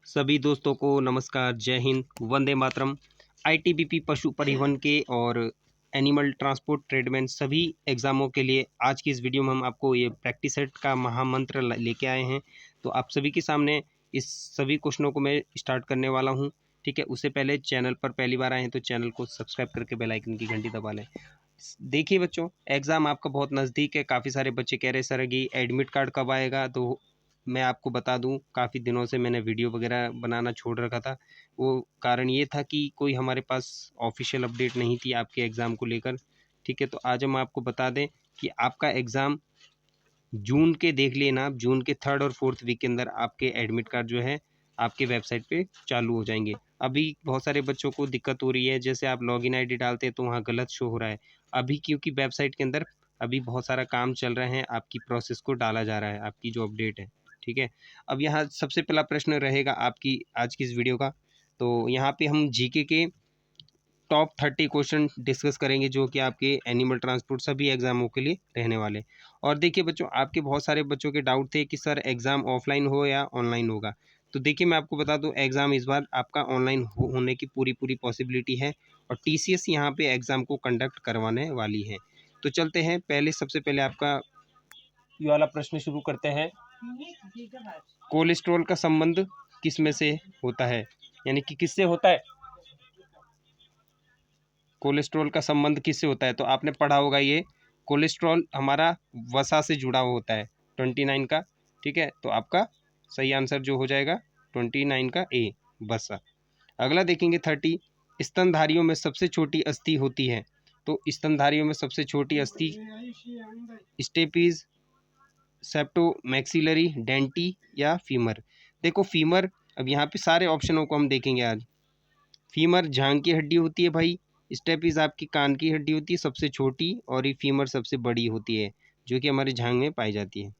सभी दोस्तों को नमस्कार, जय हिंद, वंदे मातरम। आईटीबीपी पशु परिवहन के और एनिमल ट्रांसपोर्ट ट्रेडमैन सभी एग्ज़ामों के लिए आज की इस वीडियो में हम आपको ये प्रैक्टिस सेट का महामंत्र लेके आए हैं। तो आप सभी के सामने इस सभी क्वेश्चनों को मैं स्टार्ट करने वाला हूं। ठीक है, उससे पहले चैनल पर पहली बार आए हैं तो चैनल को सब्सक्राइब करके बेल आइकन की घंटी दबा लें। देखिए बच्चों, एग्ज़ाम आपका बहुत नज़दीक है। काफ़ी सारे बच्चे कह रहे सर कि एडमिट कार्ड कब आएगा, तो मैं आपको बता दूं, काफ़ी दिनों से मैंने वीडियो वगैरह बनाना छोड़ रखा था। वो कारण ये था कि कोई हमारे पास ऑफिशियल अपडेट नहीं थी आपके एग्ज़ाम को लेकर। ठीक है, तो आज हम आपको बता दें कि आपका एग्ज़ाम जून के, देख लेना आप, जून के 3rd और 4th वीक के अंदर आपके एडमिट कार्ड जो है आपके वेबसाइट पे चालू हो जाएंगे। अभी बहुत सारे बच्चों को दिक्कत हो रही है, जैसे आप लॉगिन आईडी डालते हैं तो वहाँ गलत शो हो रहा है। अभी क्योंकि वेबसाइट के अंदर अभी बहुत सारा काम चल रहा है, आपकी प्रोसेस को डाला जा रहा है, आपकी जो अपडेट है। ठीक है, अब यहाँ सबसे पहला प्रश्न रहेगा आपकी आज की इस वीडियो का। तो यहाँ पे हम जीके के टॉप 30 क्वेश्चन डिस्कस करेंगे, जो कि आपके एनिमल ट्रांसपोर्ट सभी एग्जामों के लिए रहने वाले। और देखिए बच्चों, आपके बहुत सारे बच्चों के डाउट थे कि सर एग्ज़ाम ऑफलाइन हो या ऑनलाइन होगा। तो देखिए मैं आपको बता दूं, एग्ज़ाम इस बार आपका ऑनलाइन होने की पूरी पॉसिबिलिटी है और टीसीएस यहाँ पे एग्ज़ाम को कंडक्ट करवाने वाली है। तो चलते हैं, सबसे पहले आपका ये वाला प्रश्न शुरू करते हैं। कोलेस्ट्रॉल का संबंध किस में से होता है, यानी कि किससे होता है? कोलेस्ट्रॉल का संबंध किससे होता है? तो आपने पढ़ा होगा, ये कोलेस्ट्रॉल हमारा वसा से जुड़ा हुआ होता है, 29 का। ठीक है, तो आपका सही आंसर जो हो जाएगा 29 का ए, वसा। अगला देखेंगे 30, स्तनधारियों में सबसे छोटी अस्थि होती है। तो स्तनधारियों में सबसे छोटी अस्थि स्टेपीज, सेप्टोमैक्सिलरी, डेंटी या फीमर। देखो फीमर, अब यहाँ पे सारे ऑप्शनों को हम देखेंगे आज। फीमर जांग की हड्डी होती है भाई, स्टेपीज आपकी कान की हड्डी होती है सबसे छोटी, और ये फीमर सबसे बड़ी होती है जो कि हमारे जांग में पाई जाती है।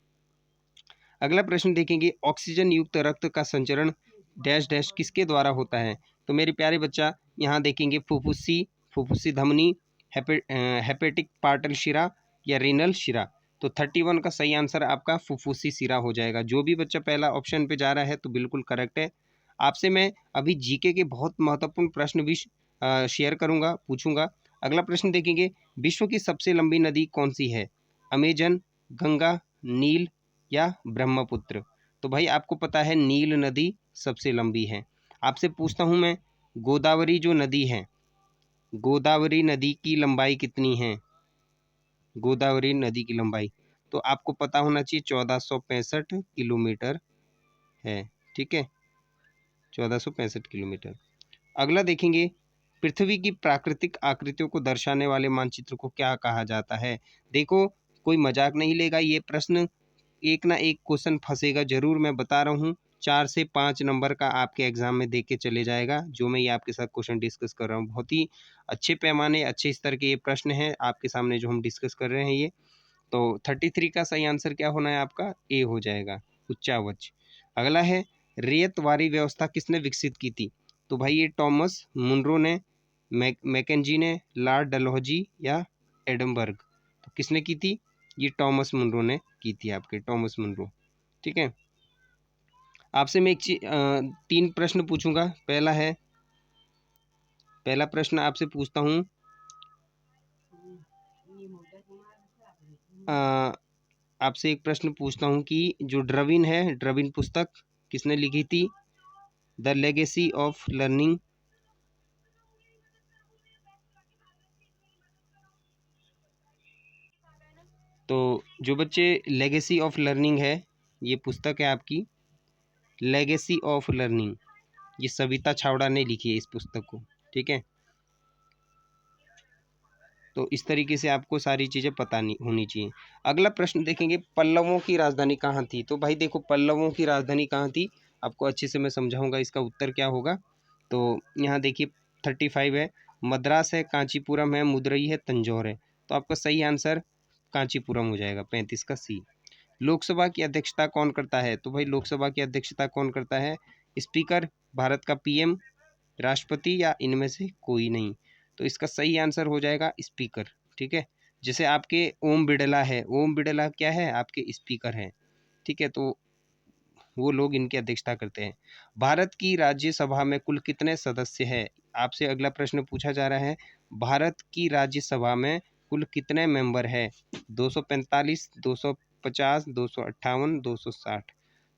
अगला प्रश्न देखेंगे, ऑक्सीजन युक्त रक्त का संचरण डैश डैश किसके द्वारा होता है? तो मेरे प्यारे बच्चा, यहाँ देखेंगे फुफ्फुसी धमनी, हेपेटिक पार्टल शिरा या रीनल शिरा। तो 31 का सही आंसर आपका फुफ्फुसी शिरा हो जाएगा। जो भी बच्चा पहला ऑप्शन पे जा रहा है तो बिल्कुल करेक्ट है। आपसे मैं अभी जीके के बहुत महत्वपूर्ण प्रश्न भी शेयर करूंगा, पूछूंगा। अगला प्रश्न देखेंगे, विश्व की सबसे लंबी नदी कौन सी है? अमेजन, गंगा, नील या ब्रह्मपुत्र? तो भाई आपको पता है नील नदी सबसे लंबी है। आपसे पूछता हूं मैं, गोदावरी जो नदी है, गोदावरी नदी की लंबाई कितनी है? गोदावरी नदी की लंबाई तो आपको पता होना चाहिए 1465 किलोमीटर है। ठीक है, 1465 किलोमीटर। अगला देखेंगे, पृथ्वी की प्राकृतिक आकृतियों को दर्शाने वाले मानचित्र को क्या कहा जाता है? देखो, कोई मजाक नहीं लेगा, ये प्रश्न एक ना एक क्वेश्चन फंसेगा जरूर, मैं बता रहा हूँ। 4 से 5 नंबर का आपके एग्जाम में देख के चले जाएगा, जो मैं ये आपके साथ क्वेश्चन डिस्कस कर रहा हूँ। बहुत ही अच्छे पैमाने, अच्छे स्तर के ये प्रश्न हैं आपके सामने जो हम डिस्कस कर रहे हैं ये। तो 33 का सही आंसर क्या होना है आपका? ए हो जाएगा, उच्चावच। अगला है, रेतवारी व्यवस्था किसने विकसित की थी? तो भाई ये टॉमस मुनरो ने, मैकेंजी ने, लॉर्ड डलहौजी या एडमबर्ग? तो किसने की थी? ये टॉमस मुनरो ने की थी, आपके टॉमस मुनरो। ठीक है, आपसे मैं 3 प्रश्न पूछूंगा। पहला प्रश्न आपसे पूछता हूँ, आपसे एक प्रश्न पूछता हूँ कि जो ड्रविन है, ड्रविन पुस्तक किसने लिखी थी? The legacy of learning. तो जो बच्चे, लेगेसी ऑफ लर्निंग है, ये पुस्तक है आपकी, लेगेसी ऑफ लर्निंग, ये सविता छावड़ा ने लिखी है इस पुस्तक को। ठीक है, तो इस तरीके से आपको सारी चीज़ें पता नहीं होनी चाहिए। अगला प्रश्न देखेंगे, पल्लवों की राजधानी कहाँ थी? तो भाई देखो, पल्लवों की राजधानी कहाँ थी आपको अच्छे से मैं समझाऊंगा, इसका उत्तर क्या होगा। तो यहाँ देखिए 35 है, मद्रास है, कांचीपुरम है, मदुरई है, तंजौर है। तो आपका सही आंसर कांचीपुरम हो जाएगा, 35 का सी। लोकसभा की अध्यक्षता कौन करता है? तो भाई लोकसभा की अध्यक्षता कौन करता है? स्पीकर, भारत का पीएम, राष्ट्रपति या इनमें से कोई नहीं? तो इसका सही आंसर हो जाएगा स्पीकर। ठीक है, जैसे आपके ओम बिड़ला है, ओम बिड़ला क्या है? आपके स्पीकर हैं। ठीक है, तो वो लोग इनकी अध्यक्षता करते हैं। भारत की राज्यसभा में कुल कितने सदस्य हैं? आपसे अगला प्रश्न पूछा जा रहा है, भारत की राज्यसभा में कुल कितने मेंबर है? 245, 250, 258, 260।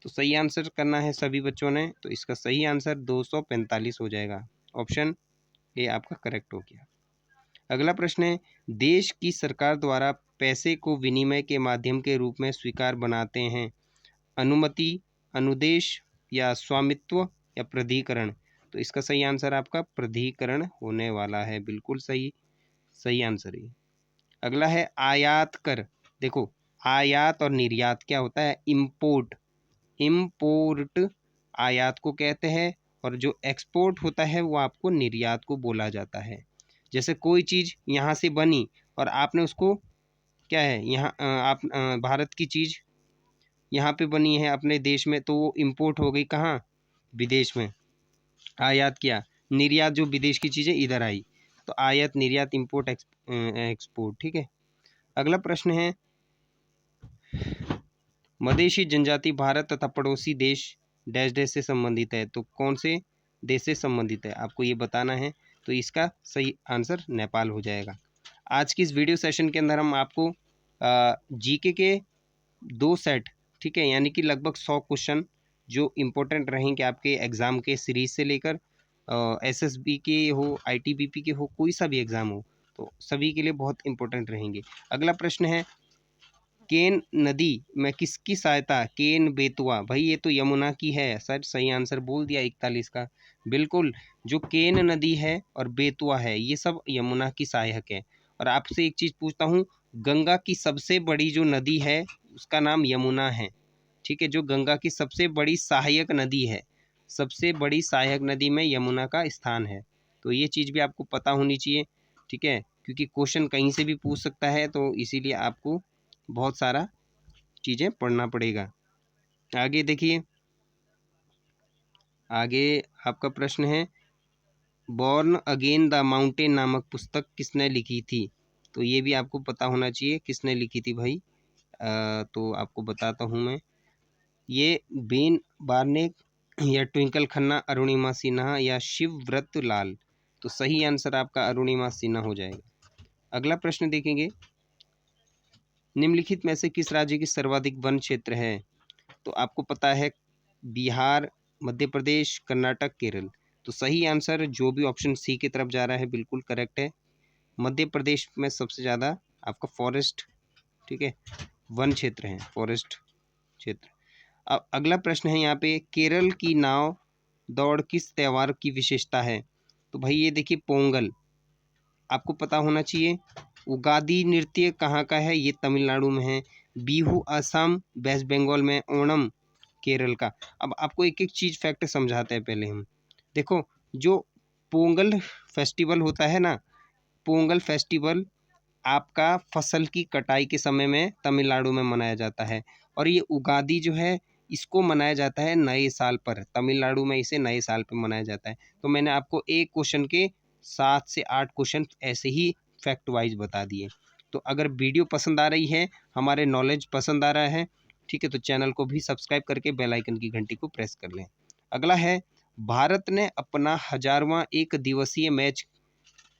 तो सही आंसर करना है सभी बच्चों ने। तो इसका सही आंसर 245 हो जाएगा। ऑप्शन ए आपका करेक्ट हो गया। अगला प्रश्न है, देश की सरकार द्वारा पैसे को विनिमय के माध्यम के रूप में स्वीकार बनाते हैं, अनुमति, अनुदेश या स्वामित्व या प्राधिकरण? तो इसका सही आंसर आपका प्राधिकरण होने वाला है। बिल्कुल सही, सही आंसर है। अगला है आयात कर। देखो, आयात और निर्यात क्या होता है? इम्पोर्ट, इम्पोर्ट आयात को कहते हैं, और जो एक्सपोर्ट होता है वो आपको निर्यात को बोला जाता है। जैसे कोई चीज़ यहाँ से बनी और आपने उसको क्या है, यहाँ आप भारत की चीज़ यहाँ पे बनी है अपने देश में, तो वो इम्पोर्ट हो गई कहाँ? विदेश में। आयात किया, निर्यात जो विदेश की चीज़ें इधर आई। तो आयात, निर्यात, इम्पोर्ट, एक्सपोर्ट। ठीक है। अगला प्रश्न है, मधेशी जनजाति भारत तथा पड़ोसी देश डैश डैश से संबंधित है। तो कौन से देश से संबंधित है आपको ये बताना है। तो इसका सही आंसर नेपाल हो जाएगा। आज की इस वीडियो सेशन के अंदर हम आपको जीके के 2 सेट, ठीक है, यानी कि लगभग 100 क्वेश्चन जो इम्पोर्टेंट रहेंगे आपके एग्ज़ाम के सीरीज से लेकर एसएसबी के हो, आईटीबीपी के हो, कोई सा भी एग्ज़ाम हो, तो सभी के लिए बहुत इंपॉर्टेंट रहेंगे। अगला प्रश्न है, केन नदी में किसकी सहायता? केन बेतवा, भाई ये तो यमुना की है। सर सही आंसर बोल दिया 41 का। बिल्कुल, जो केन नदी है और बेतवा है ये सब यमुना की सहायक है। और आपसे एक चीज़ पूछता हूँ, गंगा की सबसे बड़ी जो नदी है उसका नाम यमुना है। ठीक है, जो गंगा की सबसे बड़ी सहायक नदी है, सबसे बड़ी सहायक नदी में यमुना का स्थान है। तो ये चीज़ भी आपको पता होनी चाहिए। ठीक है, क्योंकि क्वेश्चन कहीं से भी पूछ सकता है, तो इसीलिए आपको बहुत सारा चीज़ें पढ़ना पड़ेगा। आगे देखिए, आगे आपका प्रश्न है, बॉर्न अगेन द माउंटेन नामक पुस्तक किसने लिखी थी? तो ये भी आपको पता होना चाहिए किसने लिखी थी भाई। तो आपको बताता हूँ मैं, ये बेन बार्नेक या ट्विंकल खन्ना, अरुणिमा सिन्हा या शिवव्रत लाल? तो सही आंसर आपका अरुणिमा सिन्हा हो जाएगा। अगला प्रश्न देखेंगे, निम्नलिखित में से किस राज्य की सर्वाधिक वन क्षेत्र है? तो आपको पता है बिहार, मध्य प्रदेश, कर्नाटक, केरल। तो सही आंसर जो भी ऑप्शन सी की तरफ जा रहा है बिल्कुल करेक्ट है। मध्य प्रदेश में सबसे ज़्यादा आपका फॉरेस्ट, ठीक है, वन क्षेत्र है, फॉरेस्ट क्षेत्र। अब अगला प्रश्न है यहाँ पे, केरल की नाव दौड़ किस त्योहार की विशेषता है? तो भाई ये देखिए, पोंगल आपको पता होना चाहिए। उगादी नृत्य कहाँ का है? ये तमिलनाडु में है। बिहू असम, वेस्ट बंगाल में। ओणम केरल का। अब आपको एक एक चीज़ फैक्ट समझाते हैं पहले हम। देखो, जो पोंगल फेस्टिवल होता है ना, पोंगल फेस्टिवल आपका फसल की कटाई के समय में तमिलनाडु में मनाया जाता है। और ये उगादी जो है इसको मनाया जाता है नए साल पर। तमिलनाडु में इसे नए साल पर मनाया जाता है। तो मैंने आपको एक क्वेश्चन के 7 से 8 क्वेश्चन ऐसे ही फैक्ट वाइज बता दिए। तो अगर वीडियो पसंद आ रही है, हमारे नॉलेज पसंद आ रहा है, ठीक है, तो चैनल को भी सब्सक्राइब करके बेल आइकन की घंटी को प्रेस कर लें। अगला है, भारत ने अपना 1000वां एक दिवसीय मैच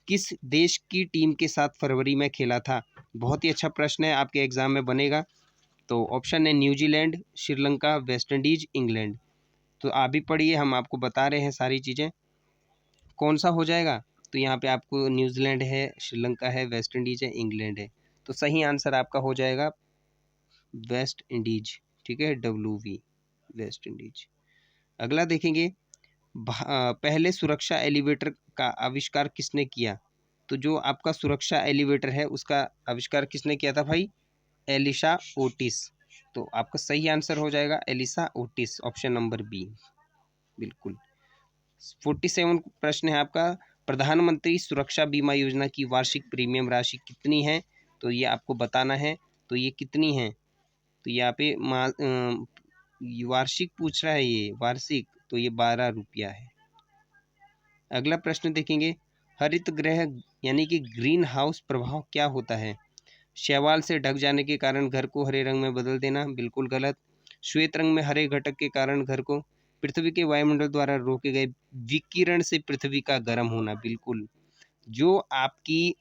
किस देश की टीम के साथ फरवरी में खेला था? बहुत ही अच्छा प्रश्न है, आपके एग्जाम में बनेगा। तो ऑप्शन है New Zealand, Sri Lanka, West Indies, England. तो आप भी पढ़िए, हम आपको बता रहे हैं सारी चीज़ें, कौन सा हो जाएगा। तो यहाँ पे आपको न्यूजीलैंड है, श्रीलंका है, वेस्ट इंडीज है, इंग्लैंड है। तो सही आंसर आपका हो जाएगा वेस्ट इंडीज। ठीक है, WV, वेस्ट इंडीज। अगला देखेंगे, पहले सुरक्षा एलिवेटर का आविष्कार किसने किया? तो जो आपका सुरक्षा एलिवेटर है उसका आविष्कार किसने किया था भाई? Elisha Otis. तो आपका सही आंसर हो जाएगा Elisha Otis, option number B. बिल्कुल। 47 प्रश्न है आपका, प्रधानमंत्री सुरक्षा बीमा योजना की वार्षिक प्रीमियम राशि कितनी है? तो ये आपको बताना है। तो ये कितनी है? तो यहाँ पे वार्षिक पूछ रहा है, ये वार्षिक, तो ये 12 रुपया है। अगला प्रश्न देखेंगे, हरित गृह यानी कि ग्रीन हाउस प्रभाव क्या होता है? शैवाल से ढक जाने के कारण घर को हरे रंग में बदल देना, बिल्कुल गलत। श्वेत रंग में हरे घटक के कारण घर को पृथ्वी के वायुमंडल द्वारा रोके गए विकिरण से पृथ्वी का गर्म होना। बिल्कुल, जो आपकी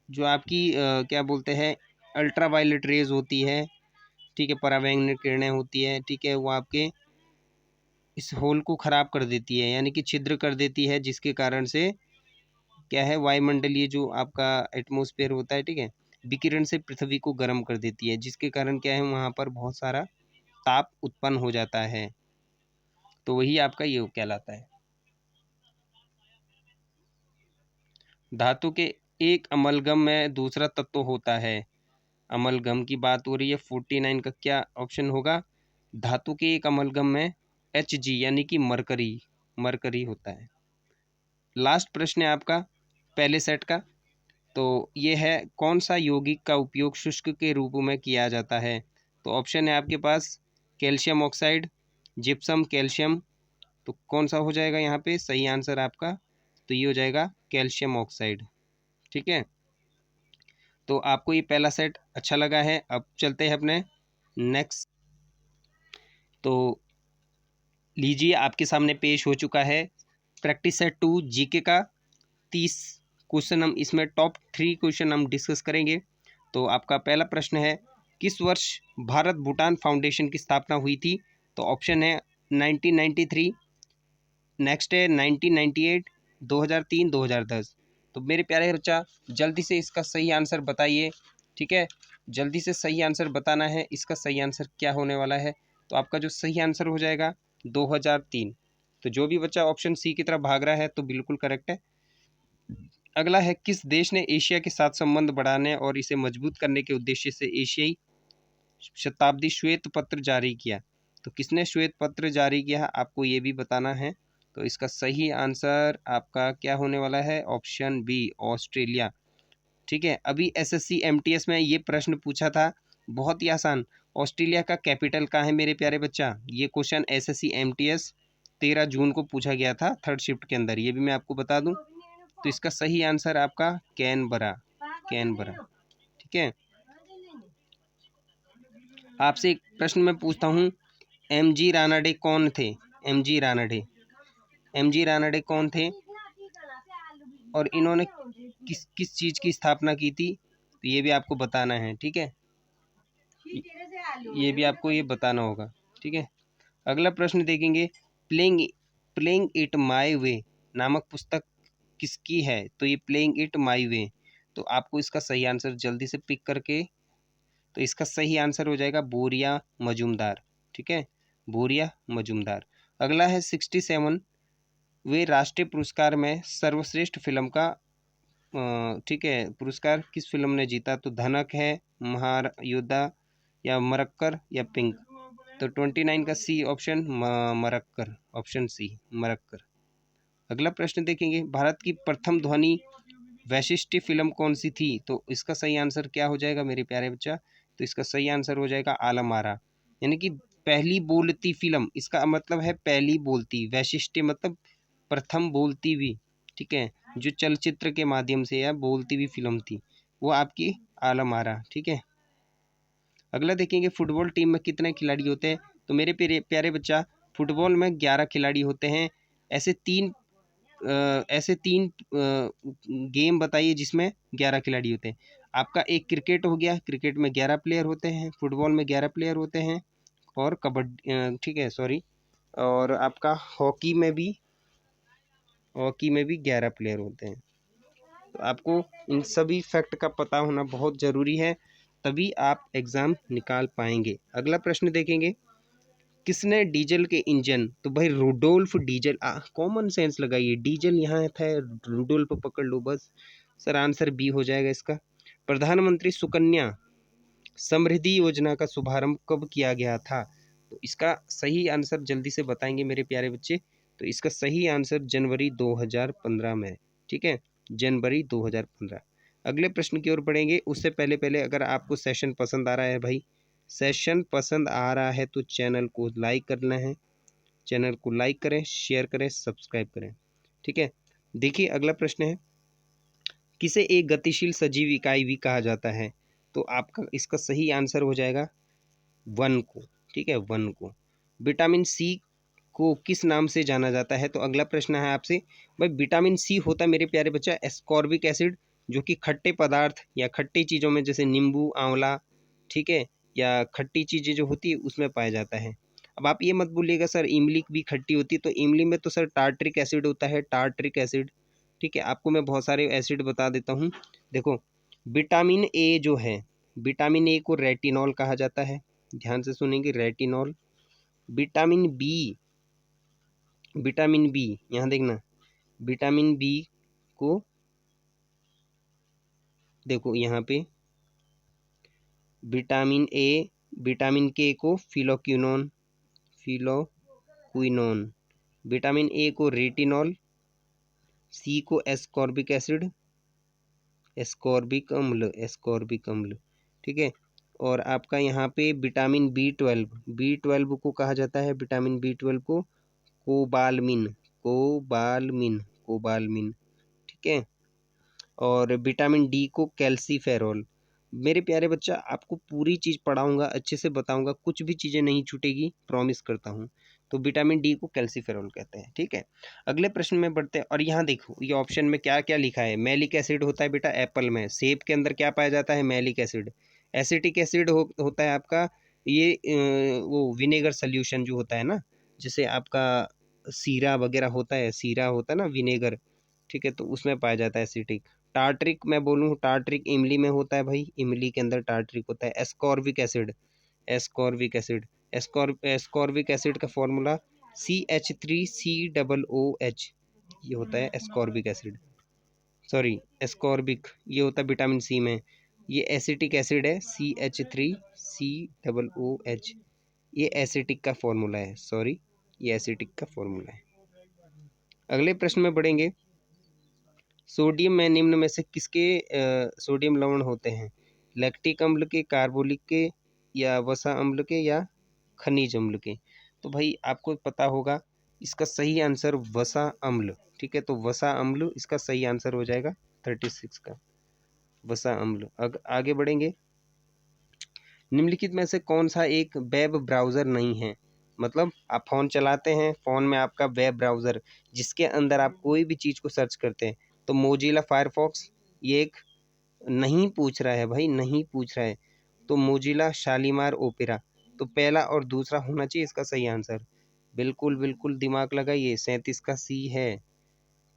क्या बोलते हैं, अल्ट्रावायलेट रेज होती है, ठीक है, पराबैंगनी किरणें होती है, ठीक है, वो आपके इस होल को खराब कर देती है, यानी कि छिद्र कर देती है, जिसके कारण से क्या है, वायुमंडलीय जो आपका एटमॉस्फेयर होता है, ठीक है, विकिरण से पृथ्वी को गर्म कर देती है, जिसके कारण क्या है, वहाँ पर बहुत सारा ताप उत्पन्न हो जाता है। तो वही आपका ये कहलाता है। धातु के एक अमलगम में दूसरा तत्व होता है। अमलगम की बात हो रही है। 49 का क्या ऑप्शन होगा? धातु के एक अमलगम में Hg यानी कि मरकरी होता है। लास्ट प्रश्न है आपका पहले सेट का। तो ये है, कौन सा यौगिक का उपयोग शुष्क के रूप में किया जाता है? तो ऑप्शन है आपके पास कैल्शियम ऑक्साइड, जिप्सम, कैल्शियम। तो कौन सा हो जाएगा यहाँ पे सही आंसर आपका? तो ये हो जाएगा कैल्शियम ऑक्साइड। ठीक है, तो आपको ये पहला सेट अच्छा लगा है। अब चलते हैं अपने नेक्स्ट। तो लीजिए, आपके सामने पेश हो चुका है प्रैक्टिस सेट 2 जीके का 30 क्वेश्चन। हम इसमें टॉप 3 क्वेश्चन हम डिस्कस करेंगे। तो आपका पहला प्रश्न है, किस वर्ष भारत भूटान फाउंडेशन की स्थापना हुई थी? तो ऑप्शन है 1993, नेक्स्ट है 1998, 2003, 2010। तो मेरे प्यारे बच्चा, जल्दी से इसका सही आंसर बताइए। ठीक है, जल्दी से सही आंसर बताना है। इसका सही आंसर क्या होने वाला है? तो आपका जो सही आंसर हो जाएगा 2003। तो जो भी बच्चा ऑप्शन सी की तरफ भाग रहा है तो बिल्कुल करेक्ट है। अगला है, किस देश ने एशिया के साथ संबंध बढ़ाने और इसे मजबूत करने के उद्देश्य से एशियाई शताब्दी श्वेत पत्र जारी किया? तो किसने श्वेत पत्र जारी किया, आपको ये भी बताना है। तो इसका सही आंसर आपका क्या होने वाला है? Option B, Australia. ठीक है, अभी एसएससी एमटीएस में ये प्रश्न पूछा था, बहुत ही आसान। ऑस्ट्रेलिया का कैपिटल कहाँ है मेरे प्यारे बच्चा? ये क्वेश्चन एसएससी एमटीएस 13 जून को पूछा गया था, थर्ड शिफ्ट के अंदर। ये भी मैं आपको बता दूं। तो इसका सही आंसर आपका कैनबरा। ठीक है, आपसे एक प्रश्न मैं पूछता हूँ, एमजी रानाडे कौन थे? एमजी रानाडे कौन थे और इन्होंने किस किस चीज़ की स्थापना की थी? तो ये भी आपको बताना है। ठीक है, ये भी आपको ये बताना होगा। ठीक है, अगला प्रश्न देखेंगे, प्लेइंग प्लेइंग इट माई वे नामक पुस्तक किसकी है? तो ये प्लेइंग इट माई वे। तो आपको इसका सही आंसर जल्दी से पिक करके, तो इसका सही आंसर हो जाएगा बोरिया मजूमदार। ठीक है, बोरिया मजूमदार। अगला है 67 वे राष्ट्रीय पुरस्कार में सर्वश्रेष्ठ फिल्म का ठीक है, पुरस्कार किस फिल्म ने जीता? तो धनक है, महायोद्धा, या मरक्कर, या पिंक। तो 29 का C option, Marakkar, option C Marakkar. अगला प्रश्न देखेंगे, भारत की प्रथम ध्वनि वैशिष्ट्य फिल्म कौन सी थी? तो इसका सही आंसर क्या हो जाएगा मेरे प्यारे बच्चा? तो इसका सही आंसर हो जाएगा आलम आरा, यानी कि पहली बोलती फिल्म। इसका मतलब है पहली बोलती, वैशिष्ट्य मतलब प्रथम बोलती हुई। ठीक है, जो चलचित्र के माध्यम से या बोलती हुई फिल्म थी, वो आपकी आलम आरा। ठीक है, अगला देखेंगे, फुटबॉल टीम में कितने खिलाड़ी होते हैं? तो मेरे प्यारे बच्चा, फुटबॉल में 11 खिलाड़ी होते हैं। ऐसे तीन गेम बताइए जिसमें 11 खिलाड़ी होते हैं। आपका एक क्रिकेट हो गया, क्रिकेट में 11 प्लेयर होते हैं, फुटबॉल में 11 प्लेयर होते हैं, और कबड्डी, ठीक है, सॉरी, और आपका हॉकी में भी 11 प्लेयर होते हैं। तो आपको इन सभी फैक्ट का पता होना बहुत ज़रूरी है, तभी आप एग्ज़ाम निकाल पाएंगे। अगला प्रश्न देखेंगे, किसने डीजल के इंजन? तो भाई रुडोल्फ डीजल। कॉमन सेंस लगाइए, डीजल यहाँ था, रुडोल्फ पकड़ लो बस। सर आंसर बी हो जाएगा इसका। प्रधानमंत्री सुकन्या समृद्धि योजना का शुभारंभ कब किया गया था? तो इसका सही आंसर जल्दी से बताएंगे मेरे प्यारे बच्चे। तो इसका सही आंसर जनवरी 2015 में। ठीक है, जनवरी 2015। अगले प्रश्न की ओर बढ़ेंगे, उससे पहले पहले अगर आपको सेशन पसंद आ रहा है, भाई सेशन पसंद आ रहा है तो चैनल को लाइक करना है। चैनल को लाइक करें, शेयर करें, सब्सक्राइब करें। ठीक है, देखिए अगला प्रश्न है, किसे एक गतिशील सजीव इकाई भी कहा जाता है? तो आपका इसका सही आंसर हो जाएगा वन को, ठीक है, वन को। विटामिन सी को किस नाम से जाना जाता है? तो अगला प्रश्न है आपसे भाई, विटामिन सी होता है मेरे प्यारे बच्चा एस्कॉर्बिक एसिड, जो कि खट्टे पदार्थ या खट्टी चीज़ों में जैसे नींबू, आंवला, ठीक है, या खट्टी चीज़ें जो होती है उसमें पाया जाता है। अब आप ये मत भूलिएगा सर इमली भी खट्टी होती है, तो इमली में तो सर टार्ट्रिक एसिड होता है, टार्ट्रिक एसिड, ठीक है। आपको मैं बहुत सारे एसिड बता देता हूँ। देखो, विटामिन ए जो है, विटामिन ए को रेटिनॉल कहा जाता है, ध्यान से सुनेंगे, retinol. Vitamin B, vitamin B, यहाँ देखना, विटामिन बी को देखो यहाँ पे, विटामिन ए, विटामिन के को फिलोक्विनोन, फिलोक्विनोन, विटामिन ए को रेटिनॉल, सी को एस्कॉर्बिक एसिड, एस्कॉर्बिक अम्ल, एस्कॉर्बिक अम्ल, ठीक है। और आपका यहाँ पे विटामिन बी 12, बी 12 को कहा जाता है, विटामिन बी 12 को कोबालमिन, कोबालमिन, कोबालमिन, ठीक है। और विटामिन डी को कैल्सीफेरॉल। मेरे प्यारे बच्चा आपको पूरी चीज़ पढ़ाऊंगा, अच्छे से बताऊंगा, कुछ भी चीज़ें नहीं छूटेगी, प्रॉमिस करता हूँ। तो विटामिन डी को कैल्सीफेरॉल कहते हैं, ठीक है। अगले प्रश्न में बढ़ते हैं, और यहाँ देखो ये ऑप्शन में क्या क्या लिखा है। मैलिक एसिड होता है बेटा एप्पल में, सेब के अंदर क्या पाया जाता है? Malic acid. एसिटिक एसिड होता है आपका ये वो विनेगर सोल्यूशन जो होता है ना, जैसे आपका सीरा वगैरह होता है, सीरा होता है ना विनेगर, ठीक है, तो उसमें पाया जाता है एसिटिक। टार्ट्रिक मैं बोलूँ, टार्ट्रिक इमली में होता है भाई, इमली के अंदर टार्ट्रिक होता है। Ascorbic acid, ascorbic acid, ascorbic acid का फॉर्मूला CH3COOH, ये होता है एस्कॉर्बिक एसिड, सॉरी एस्कॉर्बिक, ये होता है विटामिन सी में। ये एसिटिक एसिड है CH3COOH, ये एसिटिक का फॉर्मूला है, सॉरी ये एसिटिक का फॉर्मूला है। अगले प्रश्न में बढ़ेंगे। सोडियम में निम्न में से किसके सोडियम लवण होते हैं? लैक्टिक अम्ल के, कार्बोलिक के, या वसा अम्ल के, या खनिज अम्ल के? तो भाई आपको पता होगा इसका सही आंसर वसा अम्ल, ठीक है, तो वसा अम्ल इसका सही आंसर हो जाएगा 36 का, वसा अम्ल। आगे बढ़ेंगे। निम्नलिखित में से कौन सा एक वेब ब्राउज़र नहीं है? मतलब आप फ़ोन चलाते हैं, फ़ोन में आपका वेब ब्राउज़र जिसके अंदर आप कोई भी चीज़ को सर्च करते हैं, तो मोजिला फायरफॉक्स ये एक नहीं पूछ रहा है भाई, नहीं पूछ रहा है, तो मोजिला शालीमार ओपेरा, तो पहला और दूसरा होना चाहिए इसका सही आंसर। बिल्कुल बिल्कुल दिमाग लगाइए, 37 का सी है।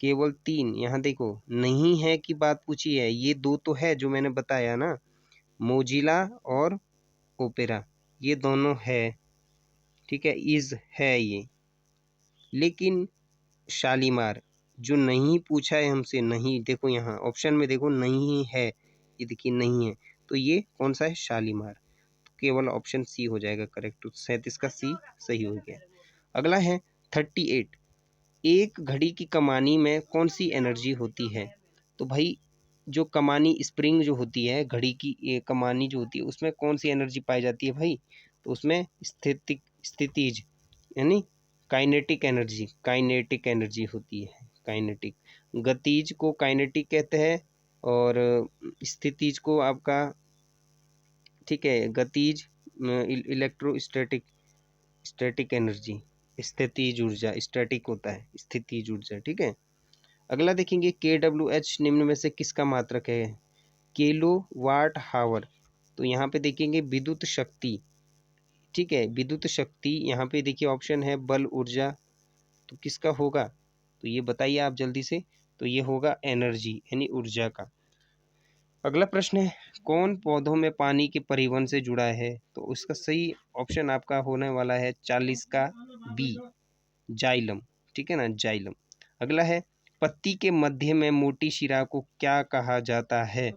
केवल 3, यहाँ देखो नहीं है की बात पूछी है, ये दो तो है जो मैंने बताया ना, मोजिला और ओपेरा, ये दोनों है, ठीक है, इज है ये। लेकिन शालीमार जो नहीं पूछा है हमसे, नहीं, देखो यहाँ ऑप्शन में देखो नहीं है, ये देखिए नहीं है, तो ये कौन सा है? शालीमार। तो केवल ऑप्शन सी हो जाएगा करेक्ट, तो 37 का सी सही हो गया। अगला है 38, एक घड़ी की कमानी में कौन सी एनर्जी होती है? तो भाई जो कमानी स्प्रिंग जो होती है, घड़ी की ये कमानी जो होती है, उसमें कौन सी एनर्जी पाई जाती है भाई? तो उसमें स्थितिज यानी काइनेटिक एनर्जी, काइनेटिक एनर्जी होती है, काइनेटिक। गतिज को काइनेटिक कहते हैं, और स्थितिज को आपका, ठीक है, गतिज इलेक्ट्रोस्टैटिक, स्टैटिक एनर्जी, स्थितिज ऊर्जा, स्टैटिक होता है स्थितिज ऊर्जा, ठीक है। अगला देखेंगे KWH निम्न में से किसका मात्रक है? किलो वाट हावर। तो यहाँ पे देखेंगे विद्युत शक्ति, ठीक है, विद्युत शक्ति, यहाँ पे देखिए ऑप्शन है बल ऊर्जा, तो किसका होगा? तो ये बताइए आप जल्दी से, तो ये होगा एनर्जी यानी ऊर्जा का। अगला प्रश्न है, कौन पौधों में पानी के परिवहन से जुड़ा है? तो उसका सही ऑप्शन आपका होने वाला है 40 का बी, जाइलम, ठीक है ना, जाइलम। अगला है, पत्ती के मध्य में मोटी शिरा को क्या कहा जाता है?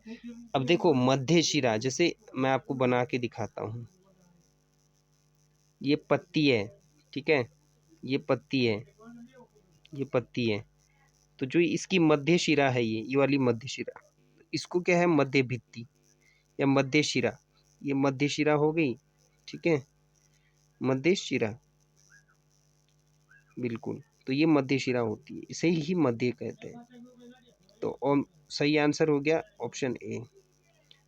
अब देखो मध्य शिरा, जैसे मैं आपको बना के दिखाता हूँ, ये पत्ती है, ठीक है, ये पत्ती है, ये पत्ती है, तो जो इसकी मध्य शिरा है, ये वाली मध्य शिरा, इसको क्या है? मध्य भित्ति या मध्य शिरा, ये मध्य शिरा हो गई, ठीक है, मध्य शिरा, बिल्कुल, तो ये मध्य शिरा होती है, इसे ही मध्य कहते हैं। तो सही आंसर हो गया ऑप्शन ए।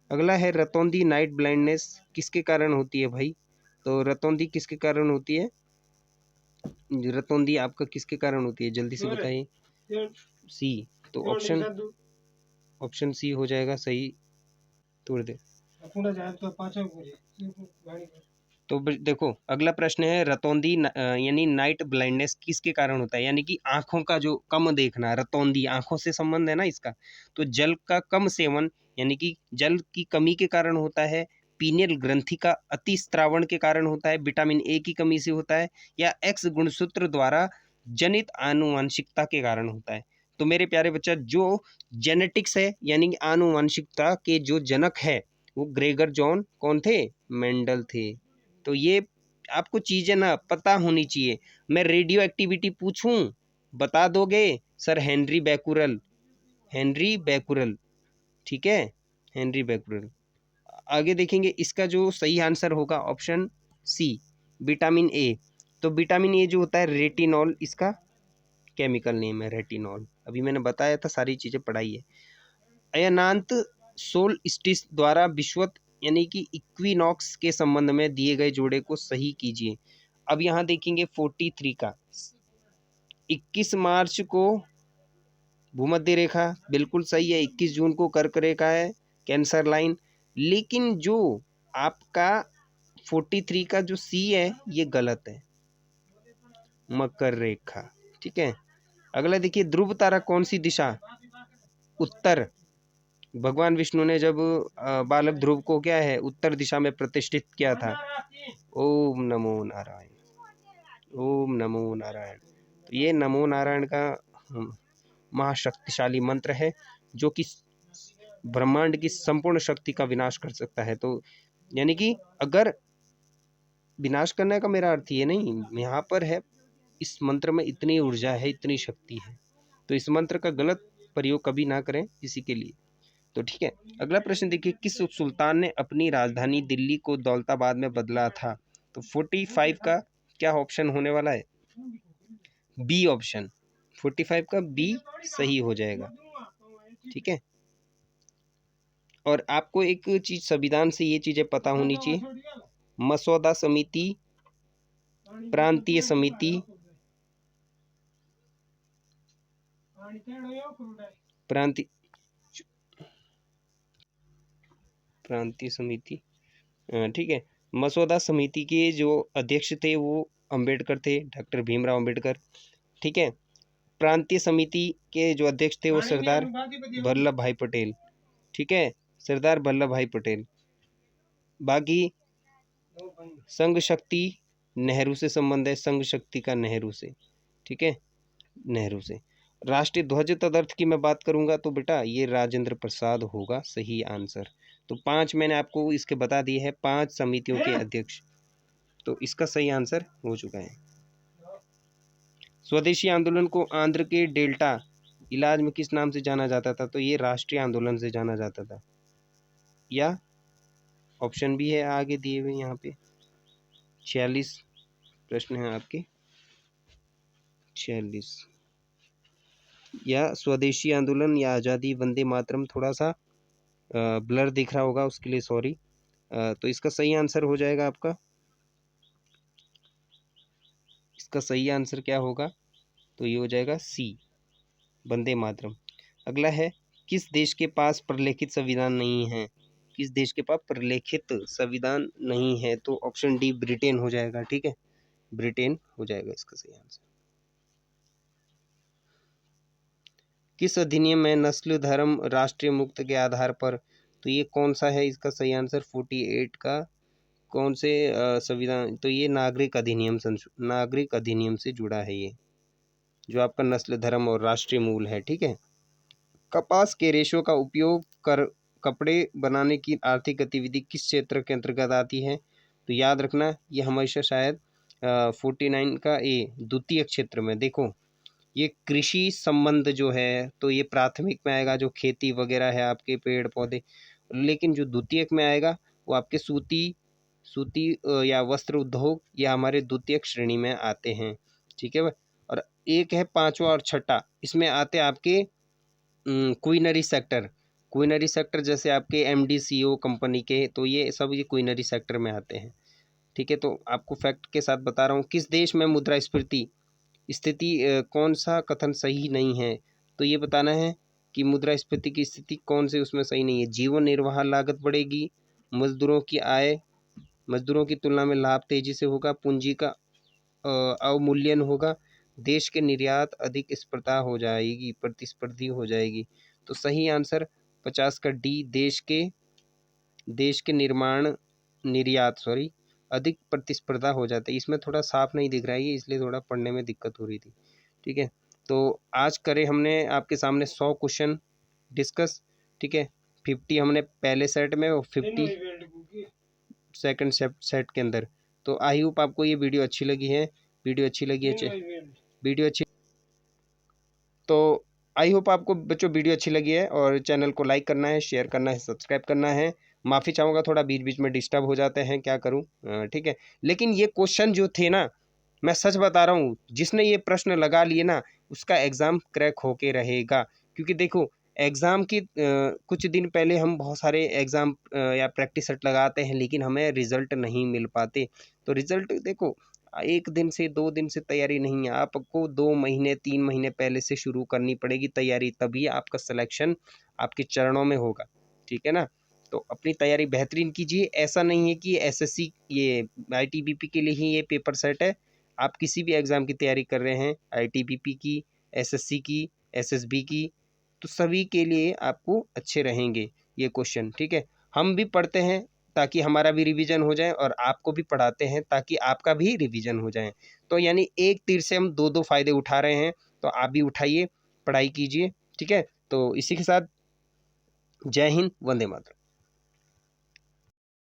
अगला है, रतौंधी नाइट ब्लाइंडनेस किसके कारण होती है भाई? तो रतौंधी किसके कारण होती है? रतौंधी आपका किसके कारण होती है, जल्दी से बताइए। सी। तो ऑप्शन सी हो जाएगा सही। तोड़ दे। तो देखो अगला प्रश्न है, रतौंधी यानी नाइट ब्लाइंडनेस किसके कारण होता है, यानी कि आंखों का जो कम देखना, रतौंधी आंखों से संबंध है ना इसका। तो जल का कम सेवन यानी कि जल की कमी के कारण होता है, पीनियल ग्रंथि का अतिस्त्रावण के कारण होता है, विटामिन ए की कमी से होता है, या एक्स गुणसूत्र द्वारा जनित आनुवांशिकता के कारण होता है। तो मेरे प्यारे बच्चा, जो जेनेटिक्स है यानी कि आनुवांशिकता के जो जनक है वो ग्रेगर जॉन कौन थे? मेंडल थे। तो ये आपको चीजें ना पता होनी चाहिए। मैं रेडियो एक्टिविटी पूछूं, बता दोगे? Sir Henry Becquerel, Henry Becquerel, ठीक है, हेनरी बैकुरल। आगे देखेंगे, इसका जो सही आंसर होगा ऑप्शन सी, विटामिन ए। तो विटामिन ए जो होता है रेटिनॉल, इसका केमिकल नेम है रेटिनॉल। अभी मैंने बताया था, सारी चीजें पढ़ाई है। अयनांत सोलस्टिस द्वारा विषुवत यानी कि इक्विनॉक्स के संबंध में दिए गए जोड़े को सही कीजिए। अब यहाँ देखेंगे 43 का, 21 मार्च को भूमध्य रेखा बिल्कुल सही है, 21 जून को कर्क रेखा है, कैंसर लाइन। लेकिन जो आपका 43 का जो सी है ये गलत है, मकर रेखा, ठीक है। अगला देखिए, ध्रुव तारा कौन सी दिशा? उत्तर। भगवान विष्णु ने जब बालक ध्रुव को क्या है उत्तर दिशा में प्रतिष्ठित किया था। ओम नमो नारायण, ओम नमो नारायण। तो ये नमो नारायण का महाशक्तिशाली मंत्र है जो कि ब्रह्मांड की संपूर्ण शक्ति का विनाश कर सकता है। तो यानी कि अगर विनाश करने का मेरा अर्थ ये नहीं, यहाँ पर है इस मंत्र में इतनी ऊर्जा है, इतनी शक्ति है, तो इस मंत्र का गलत प्रयोग कभी ना करें किसी के लिए। तो ठीक है, अगला प्रश्न देखिए, किस सुल्तान ने अपनी राजधानी दिल्ली को दौलताबाद में बदला था? तो 45 का क्या ऑप्शन होने वाला है? बी ऑप्शन, 45 का बी सही हो जाएगा, ठीक है। और आपको एक चीज संविधान से ये चीजें पता होनी चाहिए, मसौदा समिति, प्रांतीय समिति, प्रांतीय समिति, ठीक है। मसौदा समिति के जो अध्यक्ष थे वो अंबेडकर थे, डॉक्टर भीमराव अंबेडकर, ठीक है। प्रांतीय समिति के जो अध्यक्ष थे वो सरदार वल्लभ भाई पटेल, ठीक है, सरदार वल्लभ भाई पटेल। बाकी संघ शक्ति नेहरू से संबंध है, संघ शक्ति का नेहरू से, ठीक है, नेहरू से। राष्ट्रीय ध्वज तदर्थ की मैं बात करूंगा तो बेटा ये राजेंद्र प्रसाद होगा सही आंसर। तो 5 मैंने आपको इसके बता दिए हैं, 5 समितियों के अध्यक्ष, तो इसका सही आंसर हो चुका है। स्वदेशी आंदोलन को आंध्र के डेल्टा इलाज में किस नाम से जाना जाता था? तो ये राष्ट्रीय आंदोलन से जाना जाता था, या ऑप्शन भी है आगे दिए हुए यहाँ पे। 46 प्रश्न है आपके, 46, या स्वदेशी आंदोलन या आज़ादी वंदे मातरम, थोड़ा सा ब्लर दिख रहा होगा उसके लिए सॉरी। तो इसका सही आंसर हो जाएगा आपका, इसका सही आंसर क्या होगा? तो ये हो जाएगा सी, वंदे मातरम। अगला है, किस देश के पास प्रलेखित संविधान नहीं है? किस देश के पास प्रलेखित संविधान नहीं है? तो ऑप्शन डी ब्रिटेन हो जाएगा, ठीक है, ब्रिटेन हो जाएगा इसका सही आंसर। किस अधिनियम में नस्ल धर्म राष्ट्रीय मुक्त के आधार पर? तो ये कौन सा है इसका सही आंसर? 48 का कौन से संविधान? तो ये नागरिक अधिनियम से जुड़ा है ये, जो आपका नस्ल धर्म और राष्ट्रीय मूल है, ठीक है। कपास के रेशों का उपयोग कर कपड़े बनाने की आर्थिक गतिविधि किस क्षेत्र के अंतर्गत आती है? तो याद रखना ये हमेशा शायद 49 का ए द्वितीय क्षेत्र में। देखो ये कृषि संबंध जो है तो ये प्राथमिक में आएगा, जो खेती वगैरह है आपके पेड़ पौधे, लेकिन जो द्वितीयक में आएगा वो आपके सूती या वस्त्र उद्योग या हमारे द्वितीयक श्रेणी में आते हैं, ठीक है। और एक है 5वां और 6ठा, इसमें आते हैं आपके क्वीनरी सेक्टर, जैसे आपके MDCO कंपनी के, तो ये सब ये क्वीनरी सेक्टर में आते हैं, ठीक है, तो आपको फैक्ट के साथ बता रहा हूँ। किस देश में मुद्रास्फीति स्थिति कौन सा कथन सही नहीं है? तो ये बताना है कि मुद्रास्फीति की स्थिति कौन से उसमें सही नहीं है। जीवन निर्वाह लागत बढ़ेगी, मजदूरों की आय, मजदूरों की तुलना में लाभ तेजी से होगा, पूंजी का अवमूल्यन होगा, देश के निर्यात अधिक स्पर्धा हो जाएगी, प्रतिस्पर्धी हो जाएगी। तो सही आंसर 50 का डी, देश के निर्यात अधिक प्रतिस्पर्धा हो जाता है। इसमें थोड़ा साफ नहीं दिख रहा है ये, इसलिए थोड़ा पढ़ने में दिक्कत हो रही थी। ठीक है, तो आज करे हमने आपके सामने 100 क्वेश्चन डिस्कस। ठीक है, 50 हमने पहले सेट में और 50 सेकंड सेट के अंदर। तो आई होप आपको ये वीडियो अच्छी लगी है। वीडियो अच्छी तो आई होप आपको बच्चों वीडियो अच्छी लगी है, और चैनल को लाइक करना है, शेयर करना है, सब्सक्राइब करना है। माफ़ी चाहूँगा, थोड़ा बीच बीच में डिस्टर्ब हो जाते हैं, क्या करूँ। ठीक है, लेकिन ये क्वेश्चन जो थे ना, मैं सच बता रहा हूँ, जिसने ये प्रश्न लगा लिए ना उसका एग्ज़ाम क्रैक होके रहेगा। क्योंकि देखो एग्ज़ाम की कुछ दिन पहले हम बहुत सारे एग्ज़ाम या प्रैक्टिस सेट लगाते हैं, लेकिन हमें रिज़ल्ट नहीं मिल पाते। तो रिज़ल्ट देखो 1 दिन से 2 दिन से तैयारी नहीं है, आपको 2 महीने 3 महीने पहले से शुरू करनी पड़ेगी तैयारी, तभी आपका सिलेक्शन आपके चरणों में होगा। ठीक है ना? तो अपनी तैयारी बेहतरीन कीजिए। ऐसा नहीं है कि एसएससी ये आईटीबीपी के लिए ही ये पेपर सेट है। आप किसी भी एग्ज़ाम की तैयारी कर रहे हैं, आईटीबीपी की, एसएससी की, एसएसबी की, तो सभी के लिए आपको अच्छे रहेंगे ये क्वेश्चन। ठीक है, हम भी पढ़ते हैं ताकि हमारा भी रिवीजन हो जाए, और आपको भी पढ़ाते हैं ताकि आपका भी रिवीजन हो जाए। तो यानी एक तीर से हम दो फायदे उठा रहे हैं। तो आप भी उठाइए, पढ़ाई कीजिए। ठीक है, तो इसी के साथ जय हिंद, वंदे मातरम।